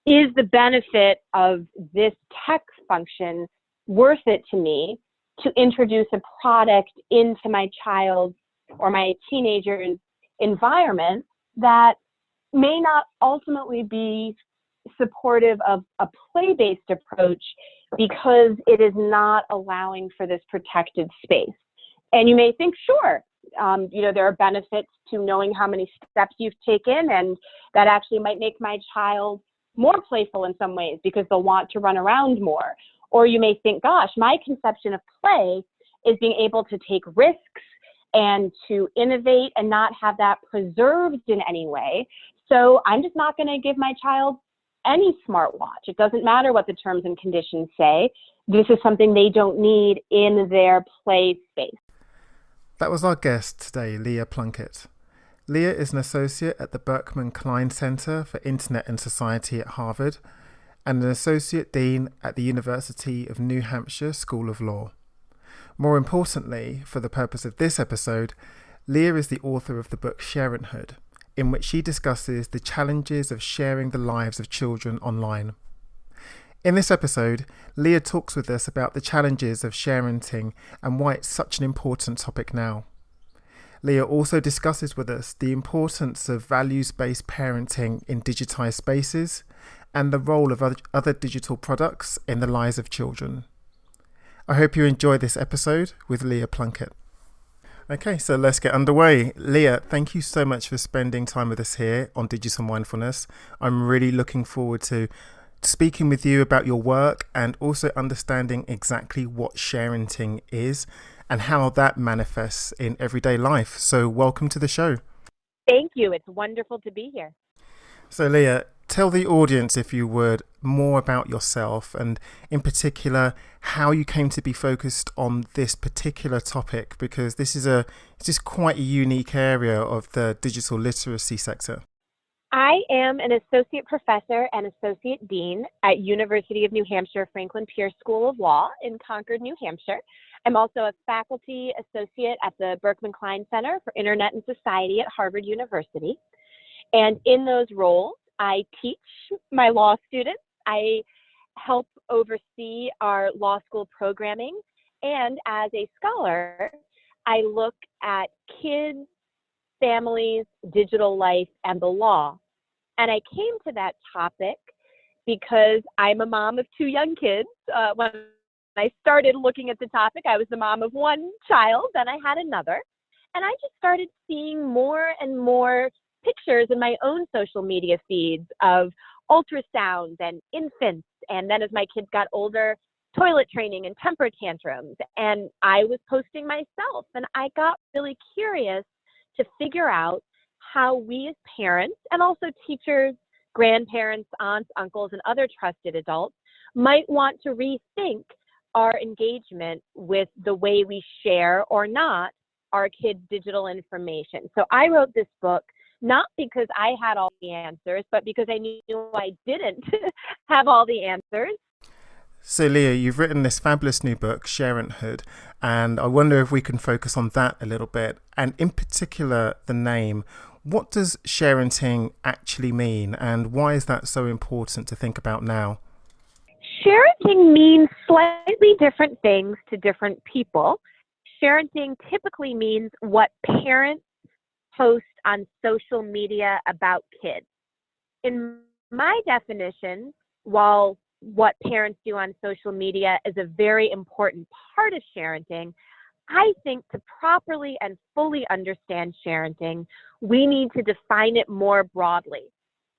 is the benefit of this tech function worth it to me to introduce a product into my child's or my teenager's environment that may not ultimately be supportive of a play-based approach because it is not allowing for this protected space. And you may think, sure, there are benefits to knowing how many steps you've taken, and that actually might make my child more playful in some ways because they'll want to run around more. Or you may think, gosh, my conception of play is being able to take risks and to innovate and not have that preserved in any way. So I'm just not going to give my child any smartwatch. It doesn't matter what the terms and conditions say. This is something they don't need in their play space. That was our guest today, Leah Plunkett. Leah is an associate at the Berkman Klein Center for Internet and Society at Harvard and an associate dean at the University of New Hampshire School of Law. More importantly, for the purpose of this episode, Leah is the author of the book Sharenthood, in which she discusses the challenges of sharing the lives of children online. In this episode, Leah talks with us about the challenges of sharenting and why it's such an important topic now. Leah also discusses with us the importance of values-based parenting in digitised spaces and the role of other digital products in the lives of children. I hope you enjoy this episode with Leah Plunkett. Okay, so let's get underway. Leah, thank you so much for spending time with us here on Digital Mindfulness. I'm really looking forward to speaking with you about your work and also understanding exactly what sharenting is and how that manifests in everyday life. So welcome to the show. Thank you. It's wonderful to be here. So Leah, tell the audience, if you would, more about yourself and in particular how you came to be focused on this particular topic, because this is quite a unique area of the digital literacy sector. I am an associate professor and associate dean at University of New Hampshire Franklin Pierce School of Law in Concord, New Hampshire. I'm also a faculty associate at the Berkman Klein Center for Internet and Society at Harvard University. And in those roles, I teach my law students. I help oversee our law school programming. And as a scholar, I look at kids, families, digital life, and the law. And I came to that topic because I'm a mom of 2 young kids. When I started looking at the topic, I was the mom of 1 child, then I had another. And I just started seeing more and more pictures in my own social media feeds of ultrasounds and infants. And then as my kids got older, toilet training and temper tantrums. And I was posting myself. And I got really curious to figure out how we as parents and also teachers, grandparents, aunts, uncles, and other trusted adults might want to rethink our engagement with the way we share or not our kids' digital information. So I wrote this book not because I had all the answers, but because I knew I didn't have all the answers. So Leah, you've written this fabulous new book, Sharenthood, and I wonder if we can focus on that a little bit, and in particular the name. What does sharenting actually mean, and why is that so important to think about now? Sharenting means slightly different things to different people. Sharenting typically means what parents post on social media about kids. In my definition, while what parents do on social media is a very important part of sharenting, I think to properly and fully understand sharenting, we need to define it more broadly.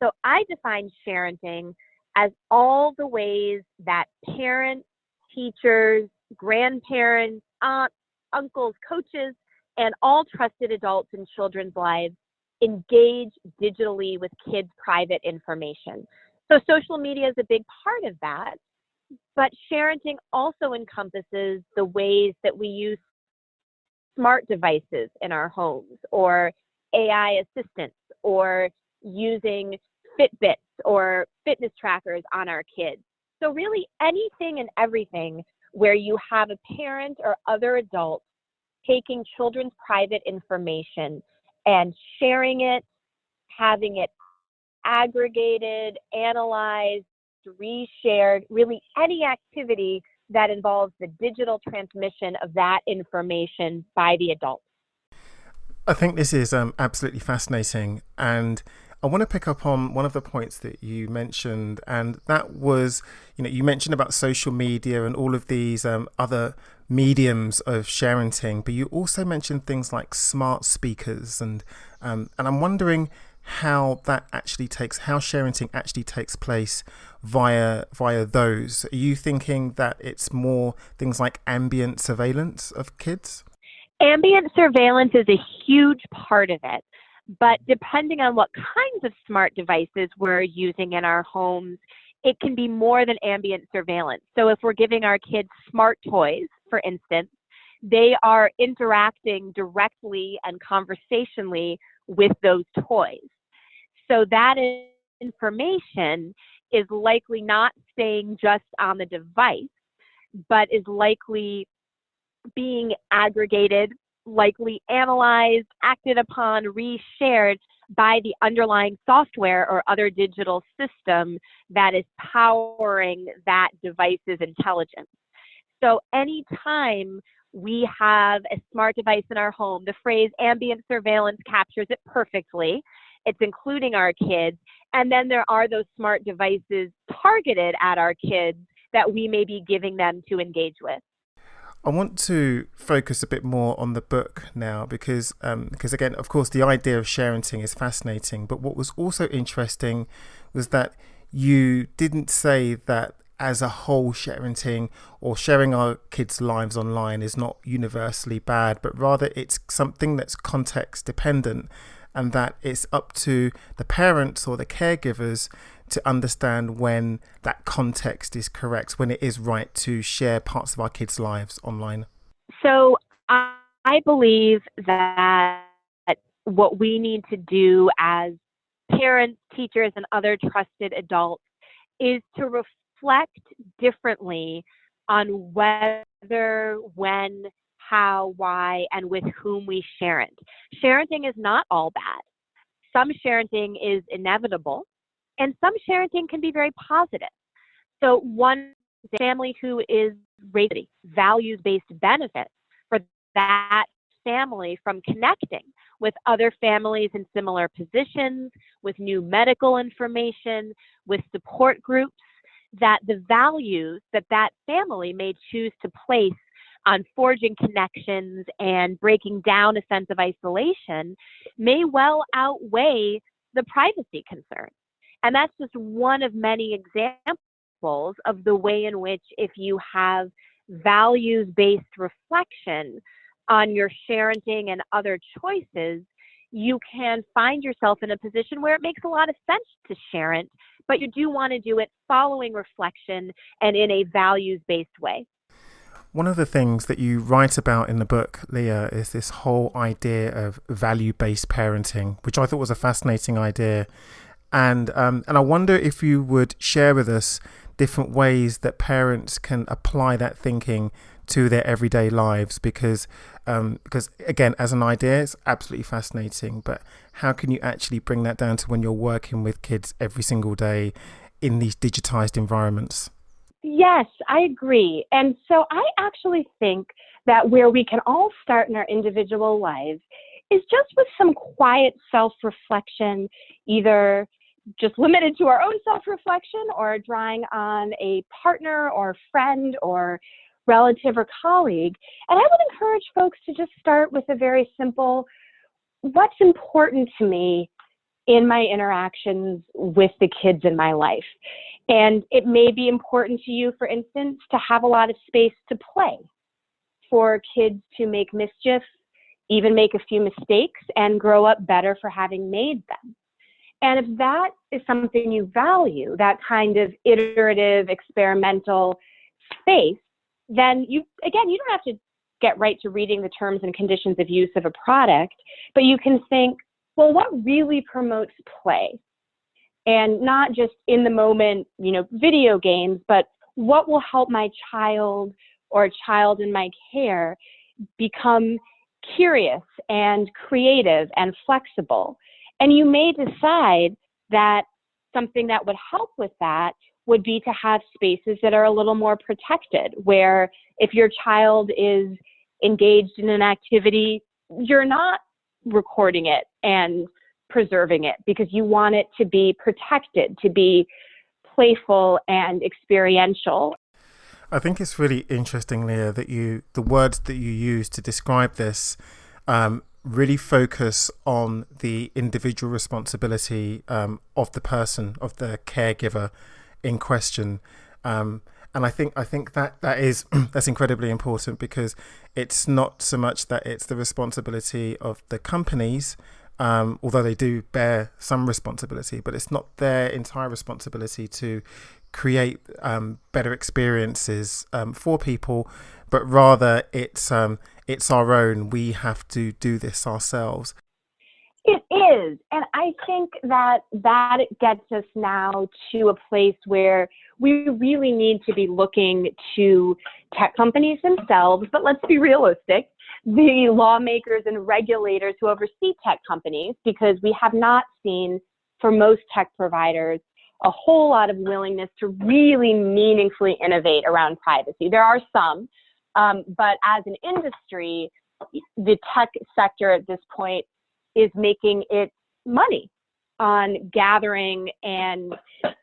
So I define sharenting as all the ways that parents, teachers, grandparents, aunts, uncles, coaches, and all trusted adults in children's lives engage digitally with kids' private information. So social media is a big part of that, but sharenting also encompasses the ways that we use smart devices in our homes, or AI assistants, or using Fitbits or fitness trackers on our kids. So really anything and everything where you have a parent or other adult taking children's private information and sharing it, having it aggregated, analyzed, reshared, really any activity that involves the digital transmission of that information by the adult. I think this is absolutely fascinating, and I want to pick up on one of the points that you mentioned, and that was, you mentioned about social media and all of these other mediums of sharing, but you also mentioned things like smart speakers, and I'm wondering how sharing actually takes place via those. Are you thinking that it's more things like ambient surveillance of kids? Ambient surveillance is a huge part of it, but depending on what kinds of smart devices we're using in our homes, it can be more than ambient surveillance. So if we're giving our kids smart toys, for instance, they are interacting directly and conversationally with those toys. So that information is likely not staying just on the device, but is likely being aggregated, likely analyzed, acted upon, reshared by the underlying software or other digital system that is powering that device's intelligence. So anytime we have a smart device in our home, the phrase ambient surveillance captures it perfectly. It's including our kids. And then there are those smart devices targeted at our kids that we may be giving them to engage with. I want to focus a bit more on the book now because again, of course, the idea of sharing is fascinating. But what was also interesting was that you didn't say that as a whole sharing or sharing our kids' lives online is not universally bad, but rather it's something that's context dependent, and that it's up to the parents or the caregivers to understand when that context is correct, when it is right to share parts of our kids' lives online. So I believe that what we need to do as parents, teachers, and other trusted adults is to reflect differently on whether, when, how, why, and with whom we parent. Parenting is not all bad. Some parenting is inevitable, and some parenting can be very positive. So one family who is raising values-based benefits for that family from connecting with other families in similar positions, with new medical information, with support groups, that the values that that family may choose to place on forging connections and breaking down a sense of isolation may well outweigh the privacy concerns. And that's just one of many examples of the way in which, if you have values-based reflection on your parenting and other choices, you can find yourself in a position where it makes a lot of sense to parent, but you do want to do it following reflection and in a values-based way. One of the things that you write about in the book, Leah, is this whole idea of value-based parenting, which I thought was a fascinating idea. And I wonder if you would share with us different ways that parents can apply that thinking to their everyday lives, because again, as an idea, it's absolutely fascinating, but how can you actually bring that down to when you're working with kids every single day in these digitized environments? Yes, I agree. And so I actually think that where we can all start in our individual lives is just with some quiet self-reflection, either just limited to our own self-reflection or drawing on a partner or friend or relative or colleague. And I would encourage folks to just start with a very simple, what's important to me in my interactions with the kids in my life? And it may be important to you, for instance, to have a lot of space to play, for kids to make mischief, even make a few mistakes, and grow up better for having made them. And if that is something you value, that kind of iterative, experimental space, then you don't have to get right to reading the terms and conditions of use of a product, but you can think, well, what really promotes play? And not just in the moment, video games, but what will help my child or a child in my care become curious and creative and flexible? And you may decide that something that would help with that would be to have spaces that are a little more protected, where if your child is engaged in an activity, you're not recording it and preserving it because you want it to be protected, to be playful and experiential. I think it's really interesting, Leah, that the words that you use to describe this really focus on the individual responsibility of the person, of the caregiver in question. And I think that is that's incredibly important, because it's not so much that it's the responsibility of the companies, although they do bear some responsibility, but it's not their entire responsibility to create better experiences for people, but rather it's our own. We have to do this ourselves. It is. And I think that gets us now to a place where we really need to be looking to tech companies themselves, but let's be realistic, the lawmakers and regulators who oversee tech companies, because we have not seen, for most tech providers, a whole lot of willingness to really meaningfully innovate around privacy. There are some, but as an industry, the tech sector at this point is making its money on gathering and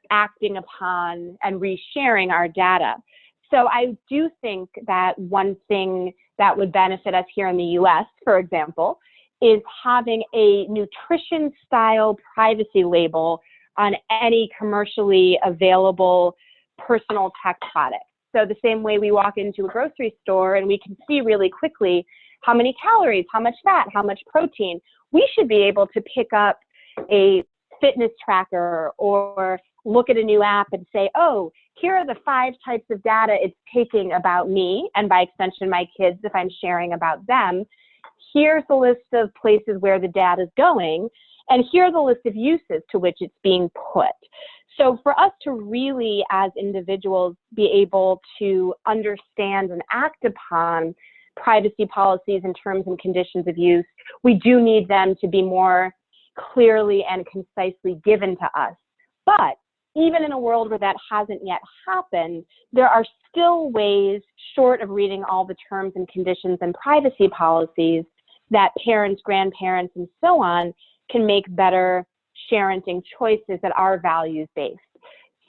acting upon and resharing our data. So I do think that one thing that would benefit us here in the US, for example, is having a nutrition style privacy label on any commercially available personal tech product. So the same way we walk into a grocery store and we can see really quickly how many calories, how much fat, how much protein, we should be able to pick up a fitness tracker or look at a new app and say, oh, here are the 5 types of data it's taking about me, and by extension my kids if I'm sharing about them. Here's the list of places where the data is going, and here are the list of uses to which it's being put. So for us to really, as individuals, be able to understand and act upon privacy policies and terms and conditions of use, we do need them to be more clearly and concisely given to us. But even in a world where that hasn't yet happened, there are still ways, short of reading all the terms and conditions and privacy policies, that parents, grandparents, and so on can make better parenting choices that are values-based.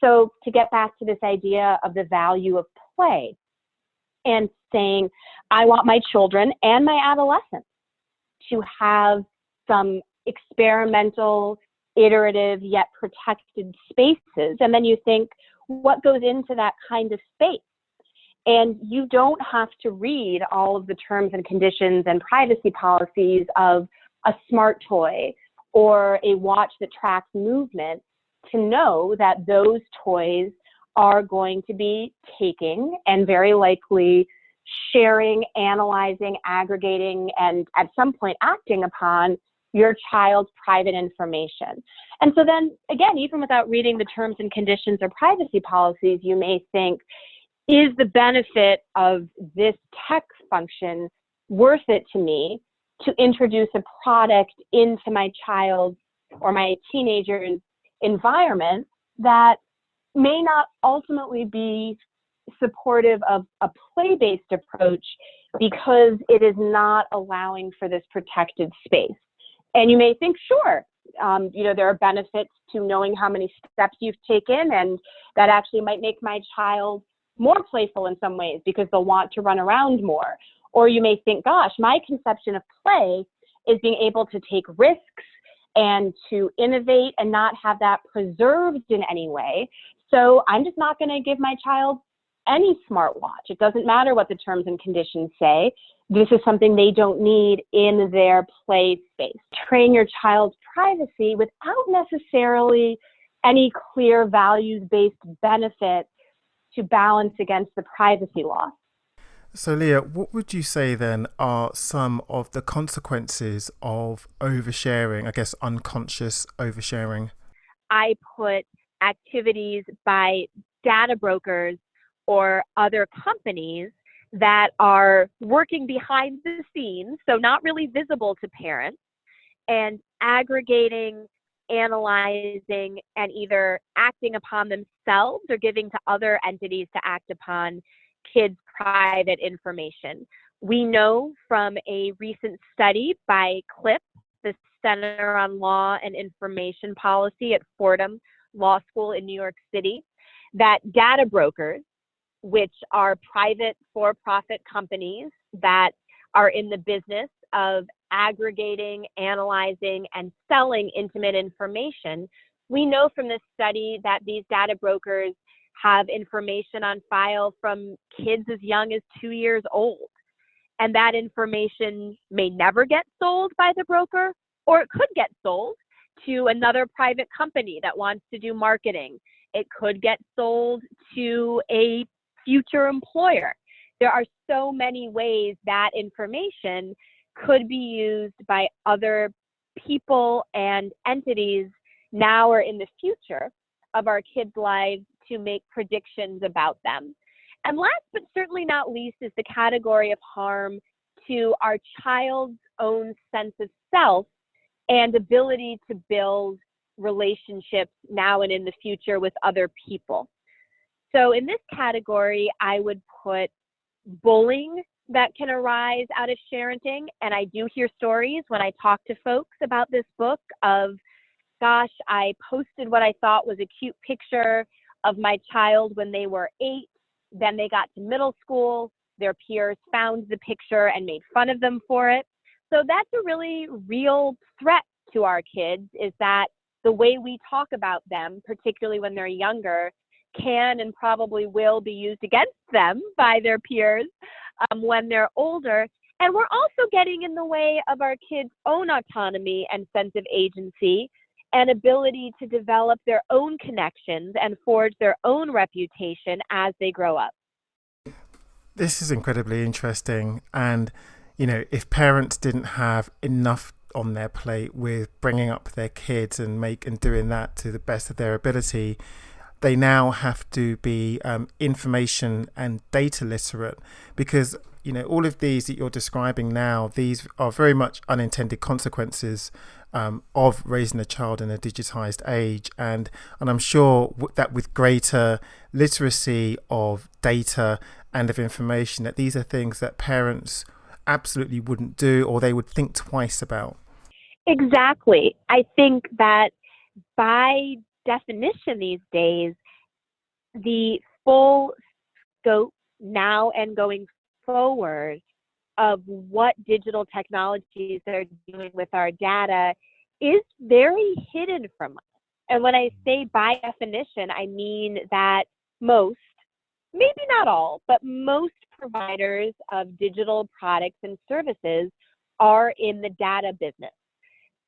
So to get back to this idea of the value of play and saying, I want my children and my adolescents to have some experimental, iterative, yet protected spaces. And then you think, what goes into that kind of space? And you don't have to read all of the terms and conditions and privacy policies of a smart toy or a watch that tracks movement to know that those toys are going to be taking and very likely sharing, analyzing, aggregating, and at some point acting upon your child's private information. And so then, again, even without reading the terms and conditions or privacy policies, you may think, is the benefit of this tech function worth it to me to introduce a product into my child's or my teenager's environment that may not ultimately be supportive of a play-based approach because it is not allowing for this protected space? And you may think, sure, there are benefits to knowing how many steps you've taken, and that actually might make my child more playful in some ways because they'll want to run around more. Or you may think, gosh, my conception of play is being able to take risks and to innovate and not have that preserved in any way. So I'm just not going to give my child any smartwatch. It doesn't matter what the terms and conditions say. This is something they don't need in their play space. Train your child's privacy without necessarily any clear values-based benefit to balance against the privacy law. So Leah, what would you say then are some of the consequences of oversharing, I guess unconscious oversharing? I put activities by data brokers or other companies that are working behind the scenes, so not really visible to parents, and aggregating analyzing and either acting upon themselves or giving to other entities to act upon kids' private information. We know from a recent study by CLIP, the Center on Law and Information Policy at Fordham Law School in New York City, that data brokers, which are private for-profit companies that are in the business of aggregating, analyzing, and selling intimate information, we know from this study that these data brokers have information on file from kids as young as 2 years old. And that information may never get sold by the broker, or it could get sold to another private company that wants to do marketing. It could get sold to a future employer. There are so many ways that information could be used by other people and entities now or in the future of our kids' lives to make predictions about them. And last but certainly not least is the category of harm to our child's own sense of self and ability to build relationships now and in the future with other people. So in this category, I would put bullying that can arise out of sharenting. And I do hear stories when I talk to folks about this book of, gosh, I posted what I thought was a cute picture of my child when they were 8. Then they got to middle school. Their peers found the picture and made fun of them for it. So that's a really real threat to our kids, is that the way we talk about them, particularly when they're younger, can and probably will be used against them by their peers when they're older. And we're also getting in the way of our kids' own autonomy and sense of agency and ability to develop their own connections and forge their own reputation as they grow up. This is incredibly interesting. And, you know, if parents didn't have enough on their plate with bringing up their kids and doing that to the best of their ability, they now have to be information and data literate, because, you know, all of these that you're describing now, these are very much unintended consequences of raising a child in a digitized age. And I'm sure that with greater literacy of data and of information, that these are things that parents absolutely wouldn't do, or they would think twice about. Exactly. I think that by definition these days, the full scope now and going forward of what digital technologies are doing with our data is very hidden from us. And when I say by definition, I mean that most, maybe not all, but most providers of digital products and services are in the data business.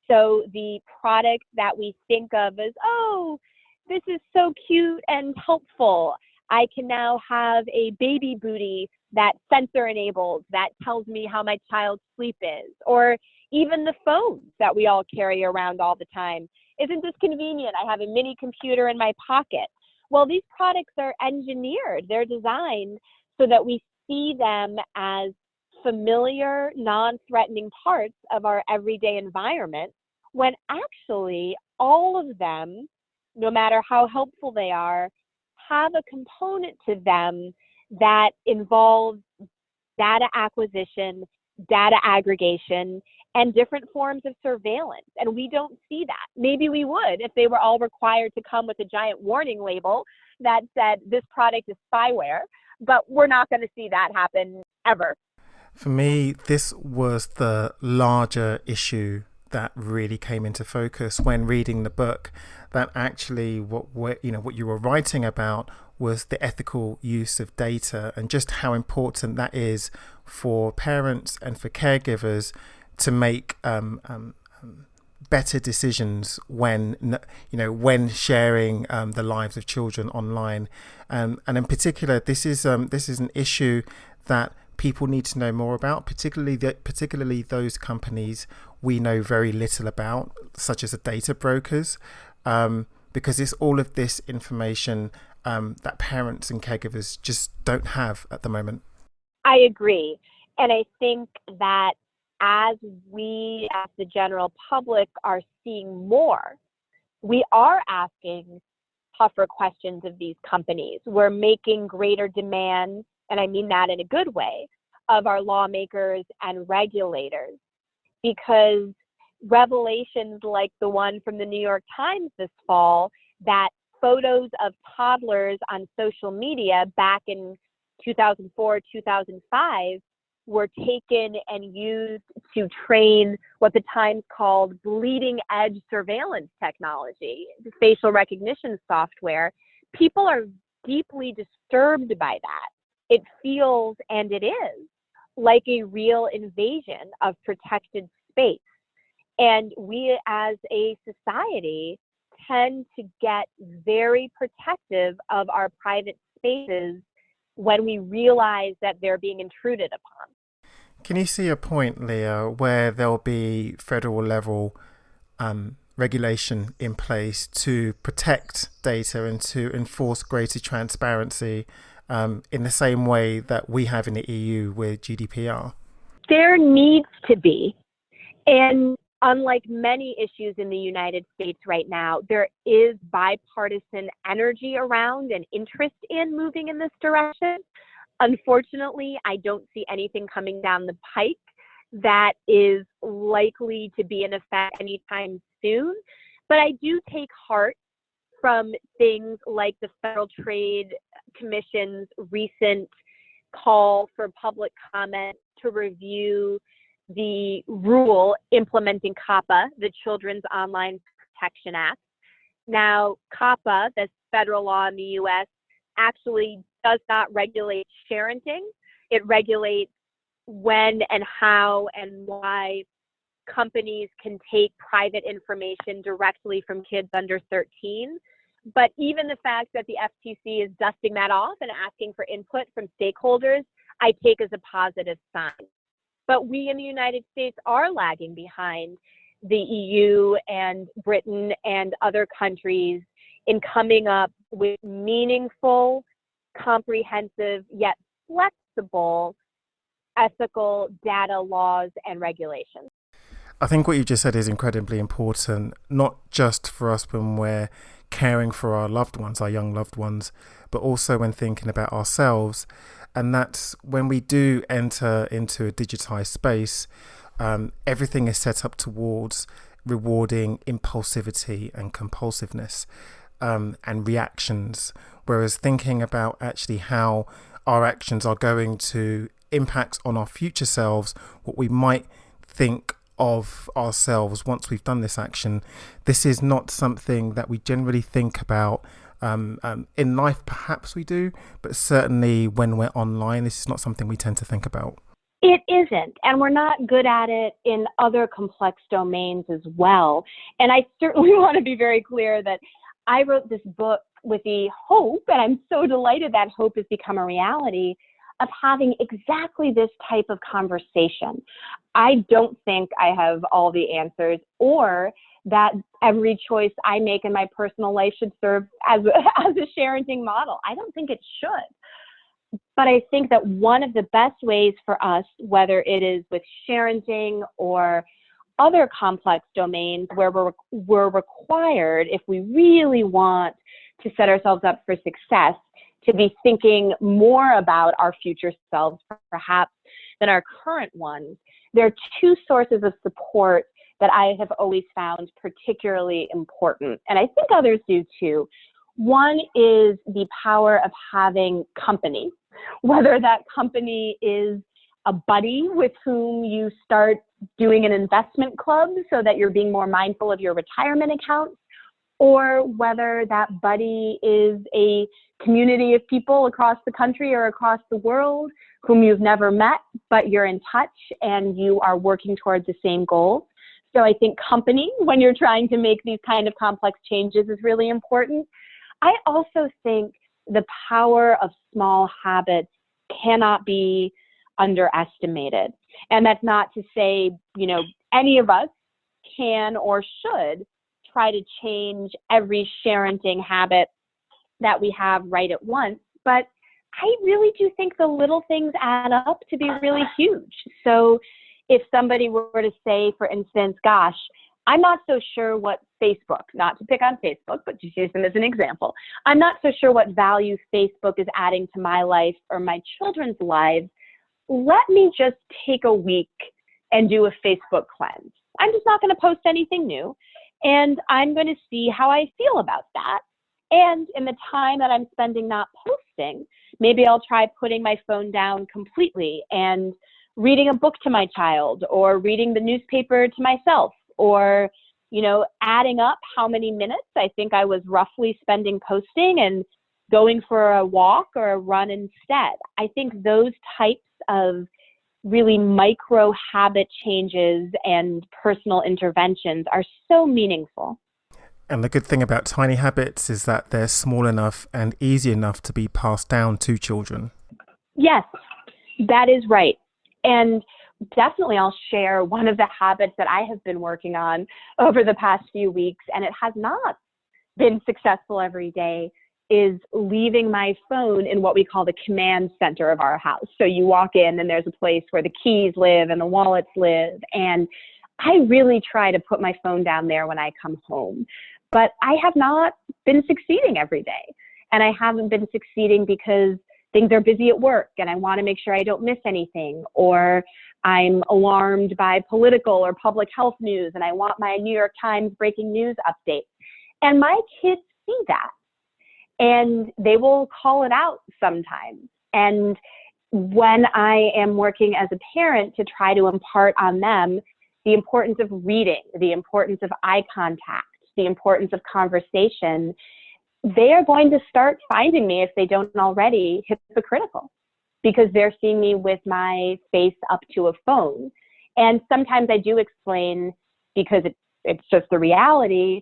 So the product that we think of as, oh, this is so cute and helpful. I can now have a baby booty that's sensor enabled that tells me how my child's sleep is. Or even the phones that we all carry around all the time. Isn't this convenient? I have a mini computer in my pocket. Well, these products are engineered. They're designed so that we see them as familiar, non-threatening parts of our everyday environment, when actually all of them, no matter how helpful they are, have a component to them that involves data acquisition, data aggregation, and different forms of surveillance. And we don't see that. Maybe we would if they were all required to come with a giant warning label that said this product is spyware, but we're not going to see that happen ever. For me, this was the larger issue that really came into focus when reading the book, that actually what you were writing about was the ethical use of data, and just how important that is for parents and for caregivers to make better decisions when sharing the lives of children online, and in particular, this is an issue that people need to know more about, particularly those companies we know very little about, such as the data brokers, because it's all of this information that parents and caregivers just don't have at the moment. I agree. And I think that as we, as the general public, are seeing more we are asking tougher questions of these companies. We're making greater demands, and I mean that in a good way, of our lawmakers and regulators, because revelations like the one from the New York Times this fall, that photos of toddlers on social media back in 2004, 2005 were taken and used to train what the Times called bleeding edge surveillance technology, the facial recognition software. People are deeply disturbed by that. It feels, and it is, like a real invasion of protected space. And we as a society tend to get very protective of our private spaces when we realize that they're being intruded upon. Can you see a point, Leah, where there'll be federal level regulation in place to protect data and to enforce greater transparency in the same way that we have in the EU with GDPR? There needs to be. And unlike many issues in the United States right now, there is bipartisan energy around and interest in moving in this direction. Unfortunately, I don't see anything coming down the pike that is likely to be in effect anytime soon. But I do take heart from things like the Federal Trade Commission's recent call for public comment to review the rule implementing COPPA, the Children's Online Protection Act. Now, COPPA, this federal law in the U.S., actually does not regulate sharenting. It regulates when and how and why companies can take private information directly from kids under 13. But even the fact that the FTC is dusting that off and asking for input from stakeholders, I take as a positive sign. But we in the United States are lagging behind the EU and Britain and other countries in coming up with meaningful, comprehensive, yet flexible, ethical data laws and regulations. I think what you just said is incredibly important, not just for us when we're caring for our loved ones, our young loved ones, but also when thinking about ourselves. And that's when we do enter into a digitized space, everything is set up towards rewarding impulsivity and compulsiveness and reactions, whereas thinking about actually how our actions are going to impact on our future selves, what we might think of ourselves once we've done this action. This is not something that we generally think about in life. Perhaps we do, but certainly when we're online, this is not something we tend to think about. It isn't, and we're not good at it in other complex domains as well. And I certainly want to be very clear that I wrote this book with the hope, and I'm so delighted that hope has become a reality, of having exactly this type of conversation. I don't think I have all the answers, or that every choice I make in my personal life should serve as a sharenting model. I don't think it should. But I think that one of the best ways for us, whether it is with sharenting or other complex domains where we're required, if we really want to set ourselves up for success, to be thinking more about our future selves, perhaps, than our current ones. There are two sources of support that I have always found particularly important, and I think others do too. One is the power of having company, whether that company is a buddy with whom you start doing an investment club so that you're being more mindful of your retirement accounts, or whether that buddy is a community of people across the country or across the world whom you've never met, but you're in touch and you are working towards the same goals. So I think company, when you're trying to make these kind of complex changes, is really important. I also think the power of small habits cannot be underestimated. And that's not to say, any of us can or should try to change every sharenting habit that we have right at once. But I really do think the little things add up to be really huge. So if somebody were to say, for instance, gosh, I'm not so sure what Facebook, not to pick on Facebook, but just use them as an example. I'm not so sure what value Facebook is adding to my life or my children's lives. Let me just take a week and do a Facebook cleanse. I'm just not going to post anything new, and I'm going to see how I feel about that. And in the time that I'm spending not posting, maybe I'll try putting my phone down completely and reading a book to my child, or reading the newspaper to myself, or, adding up how many minutes I think I was roughly spending posting and going for a walk or a run instead. I think those types of really micro habit changes and personal interventions are so meaningful. And the good thing about tiny habits is that they're small enough and easy enough to be passed down to children. Yes, that is right. And definitely I'll share one of the habits that I have been working on over the past few weeks, and it has not been successful every day, is leaving my phone in what we call the command center of our house. So you walk in and there's a place where the keys live and the wallets live. And I really try to put my phone down there when I come home. But I have not been succeeding every day. And I haven't been succeeding because things are busy at work and I want to make sure I don't miss anything, or I'm alarmed by political or public health news and I want my New York Times breaking news update. And my kids see that and they will call it out sometimes. And when I am working as a parent to try to impart on them the importance of reading, the importance of eye contact, the importance of conversation, they are going to start finding me, if they don't already, hypocritical, because they're seeing me with my face up to a phone. And sometimes I do explain, because it's just the reality,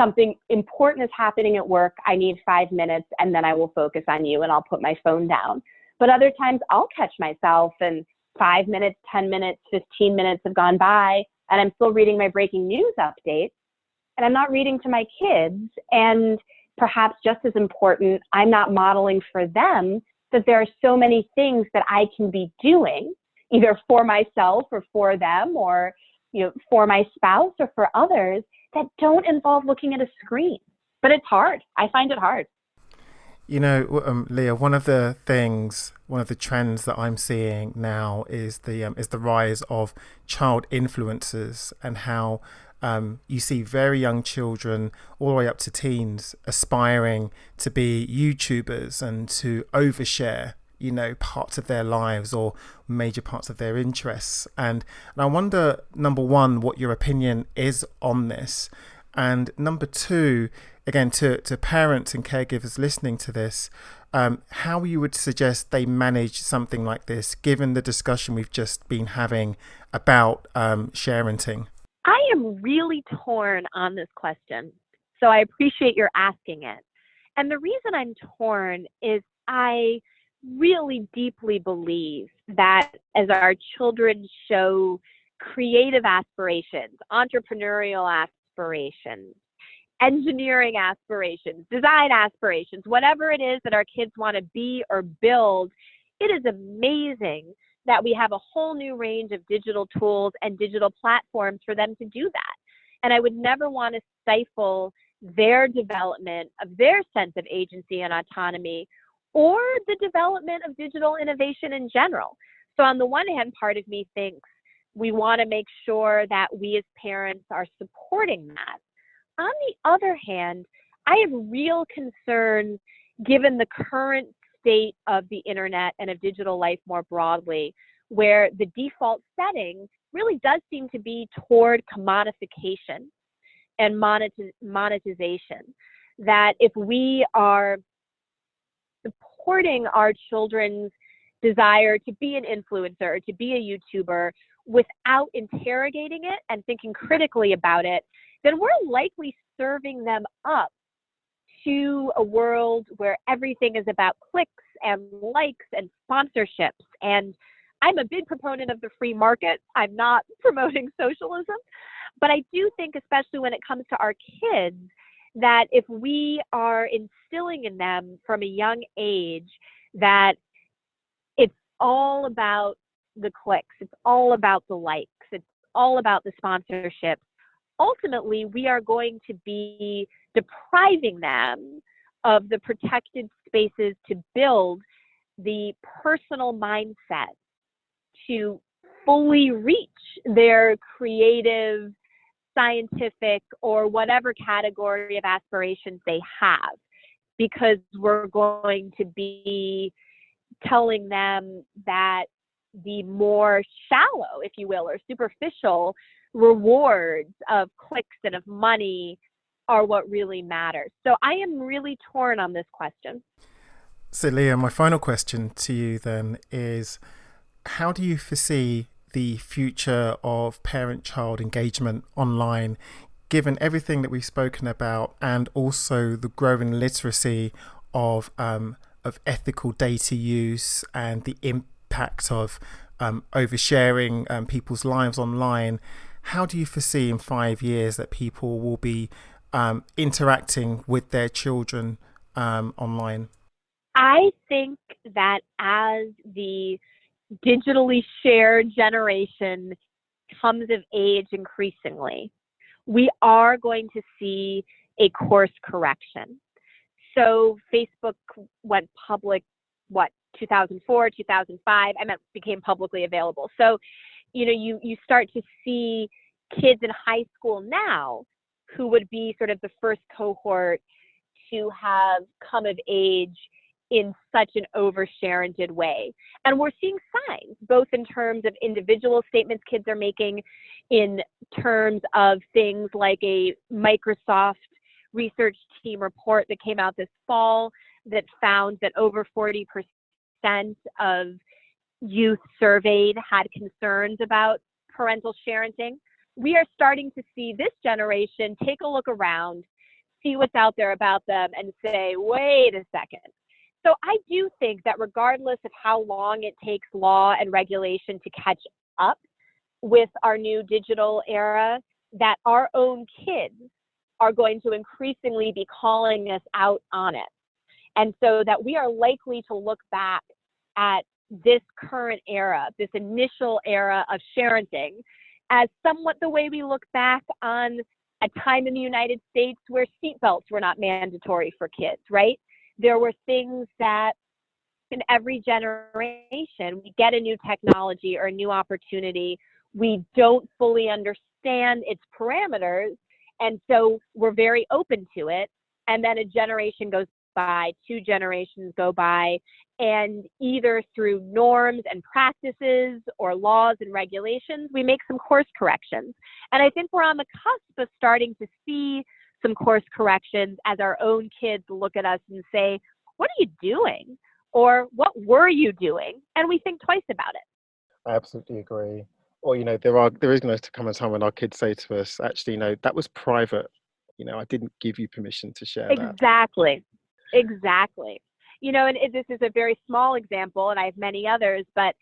something important is happening at work, I need 5 minutes, and then I will focus on you and I'll put my phone down. But other times I'll catch myself and 5 minutes, 10 minutes, 15 minutes have gone by and I'm still reading my breaking news update. And I'm not reading to my kids, and perhaps just as important, I'm not modeling for them that there are so many things that I can be doing, either for myself or for them, or for my spouse or for others, that don't involve looking at a screen. But it's hard. I find it hard. Leah, one of the trends that I'm seeing now is the rise of child influencers, and how you see very young children all the way up to teens aspiring to be YouTubers and to overshare, parts of their lives or major parts of their interests. And I wonder, number one, what your opinion is on this. And number two, again, to parents and caregivers listening to this, how you would suggest they manage something like this, given the discussion we've just been having about sharenting. I am really torn on this question, so I appreciate your asking it. And the reason I'm torn is I really deeply believe that as our children show creative aspirations, entrepreneurial aspirations, engineering aspirations, design aspirations, whatever it is that our kids want to be or build, it is amazing that we have a whole new range of digital tools and digital platforms for them to do that. And I would never want to stifle their development of their sense of agency and autonomy, or the development of digital innovation in general. So on the one hand, part of me thinks we want to make sure that we as parents are supporting that. On the other hand, I have real concerns given the current state of the internet and of digital life more broadly, where the default setting really does seem to be toward commodification and monetization. That if we are supporting our children's desire to be an influencer, to be a YouTuber, without interrogating it and thinking critically about it, then we're likely serving them up to a world where everything is about clicks and likes and sponsorships. And I'm a big proponent of the free market. I'm not promoting socialism. But I do think, especially when it comes to our kids, that if we are instilling in them from a young age that it's all about the clicks, it's all about the likes, it's all about the sponsorships, ultimately we are going to be depriving them of the protected spaces to build the personal mindset to fully reach their creative, scientific, or whatever category of aspirations they have, because we're going to be telling them that the more shallow, if you will, or superficial rewards of clicks and of money are what really matters. So I am really torn on this question. So Leah, my final question to you then is, how do you foresee the future of parent-child engagement online, given everything that we've spoken about, and also the growing literacy of ethical data use and the impact of oversharing people's lives online? How do you foresee in 5 years that people will be interacting with their children online? I think that as the digitally shared generation comes of age increasingly, we are going to see a course correction. So Facebook went public, 2004, 2005, became publicly available. So, you start to see kids in high school now who would be sort of the first cohort to have come of age in such an oversharented way. And we're seeing signs, both in terms of individual statements kids are making, in terms of things like a Microsoft research team report that came out this fall that found that over 40% of youth surveyed had concerns about parental sharing. We are starting to see this generation take a look around, see what's out there about them, and say, wait a second. So I do think that regardless of how long it takes law and regulation to catch up with our new digital era, that our own kids are going to increasingly be calling us out on it. And so that we are likely to look back at this current era, this initial era of parenting, as somewhat the way we look back on a time in the United States where seatbelts were not mandatory for kids, right? There were things that in every generation, we get a new technology or a new opportunity, we don't fully understand its parameters, and so we're very open to it. And then a generation goes by, 2 generations go by, and either through norms and practices or laws and regulations, we make some course corrections. And I think we're on the cusp of starting to see some course corrections as our own kids look at us and say, what are you doing? Or what were you doing? And we think twice about it. I absolutely agree. Or, there is going to come a time when our kids say to us, actually, that was private. I didn't give you permission to share that. Exactly. And this is a very small example, and I have many others, but,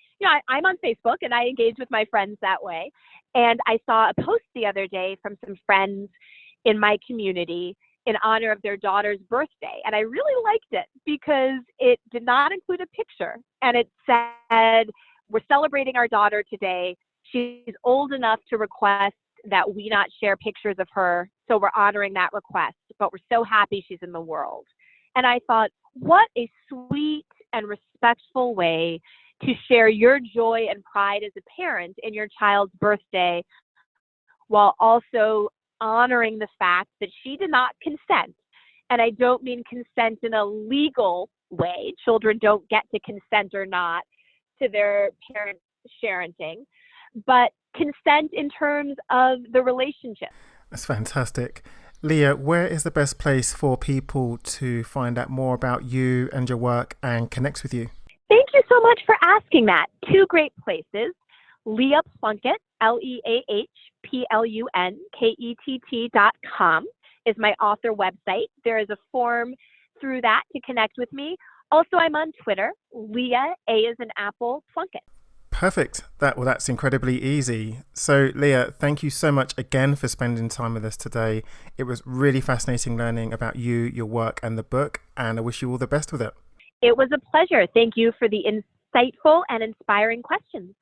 I'm on Facebook and I engage with my friends that way. And I saw a post the other day from some friends in my community in honor of their daughter's birthday. And I really liked it because it did not include a picture. And it said, we're celebrating our daughter today. She's old enough to request that we not share pictures of her, so we're honoring that request, but we're so happy she's in the world. And I thought, what a sweet and respectful way to share your joy and pride as a parent in your child's birthday, while also honoring the fact that she did not consent. And I don't mean consent in a legal way. Children don't get to consent or not to their parents parenting, but consent in terms of the relationship. That's fantastic. Leah, where is the best place for people to find out more about you and your work and connect with you? Thank you so much for asking that. 2 great places. Leah Plunkett, LeahPlunkett.com is my author website. There is a form through that to connect with me. Also, I'm on Twitter, Leah, A as in Apple, Plunkett. Perfect. That's incredibly easy. So, Leah, thank you so much again for spending time with us today. It was really fascinating learning about you, your work, and the book, and I wish you all the best with it. It was a pleasure. Thank you for the insightful and inspiring questions.